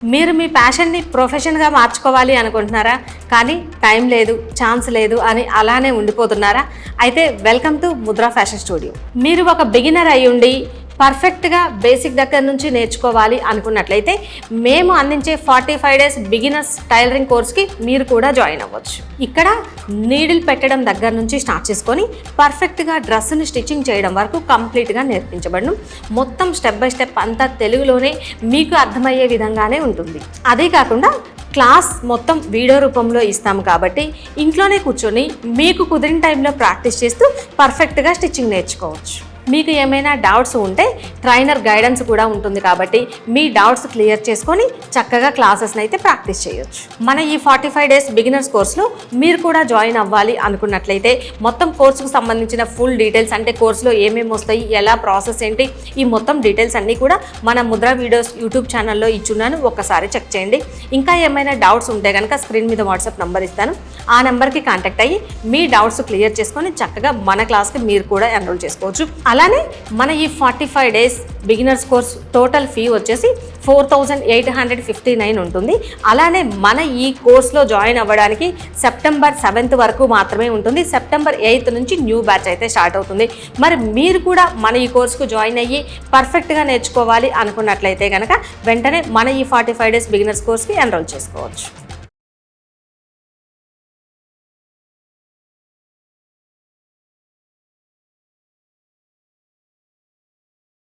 మీరు మీ ప్యాషన్ని ప్రొఫెషన్గా మార్చుకోవాలి అనుకుంటున్నారా? కానీ టైం లేదు, ఛాన్స్ లేదు అని అలానే ఉండిపోతున్నారా? అయితే welcome to Mudra fashion studio. మీరు ఒక బిగినర్ అయి ఉండి పర్ఫెక్ట్గా బేసిక్ దగ్గర నుంచి నేర్చుకోవాలి అనుకున్నట్లయితే మేము అందించే 45 డేస్ బిగినర్స్ టైలరింగ్ కోర్స్కి మీరు కూడా జాయిన్ అవ్వచ్చు. ఇక్కడ నీడిల్ పెట్టడం దగ్గర నుంచి స్టార్ట్ చేసుకొని పర్ఫెక్ట్గా డ్రెస్ని స్టిచ్చింగ్ చేయడం వరకు కంప్లీట్గా నేర్పించబడను. మొత్తం స్టెప్ బై స్టెప్ అంతా తెలుగులోనే మీకు అర్థమయ్యే విధంగానే ఉంటుంది. అదే కాకుండా క్లాస్ మొత్తం వీడియో రూపంలో ఇస్తాము కాబట్టి ఇంట్లోనే కూర్చొని మీకు కుదిరిన టైంలో ప్రాక్టీస్ చేస్తూ పర్ఫెక్ట్గా స్టిచ్చింగ్ నేర్చుకోవచ్చు. మీకు ఏమైనా డౌట్స్ ఉంటే ట్రైనర్ గైడెన్స్ కూడా ఉంటుంది కాబట్టి మీ డౌట్స్ క్లియర్ చేసుకొని చక్కగా క్లాసెస్ని అయితే ప్రాక్టీస్ చేయొచ్చు. మన ఈ 45 డేస్ బిగినర్స్ కోర్సులో మీరు కూడా జాయిన్ అవ్వాలి అనుకున్నట్లయితే మొత్తం కోర్సుకు సంబంధించిన ఫుల్ డీటెయిల్స్, అంటే కోర్సులో ఏమేమి వస్తాయి, ఎలా ప్రాసెస్ ఏంటి, ఈ మొత్తం డీటెయిల్స్ అన్నీ కూడా మన ముద్రా వీడియోస్ యూట్యూబ్ ఛానల్లో ఇచ్చున్నాను, ఒక్కసారి చెక్ చేయండి. ఇంకా ఏమైనా డౌట్స్ ఉంటే కనుక స్క్రీన్ మీద వాట్సాప్ నెంబర్ ఇస్తాను, ఆ నెంబర్కి కాంటాక్ట్ అయ్యి మీ డౌట్స్ క్లియర్ చేసుకొని చక్కగా మన క్లాస్కి మీరు కూడా ఎన్రోల్ చేసుకోవచ్చు. అలానే మన ఈ 45 days beginners course total fee వచ్చేసి 4859 ఉంటుంది. అలానే మన ఈ కోర్స్లో జాయిన్ అవ్వడానికి సెప్టెంబర్ 7th వరకు మాత్రమే ఉంటుంది. సెప్టెంబర్ 8th నుంచి న్యూ బ్యాచ్ అయితే స్టార్ట్ అవుతుంది. మరి మీరు కూడా మన ఈ కోర్సుకు జాయిన్ అయ్యి పర్ఫెక్ట్గా నేర్చుకోవాలి అనుకున్నట్లయితే కనుక వెంటనే మన ఈ 45 డేస్ బిగినర్స్ కోర్స్కి ఎన్రోల్ చేసుకోవచ్చు.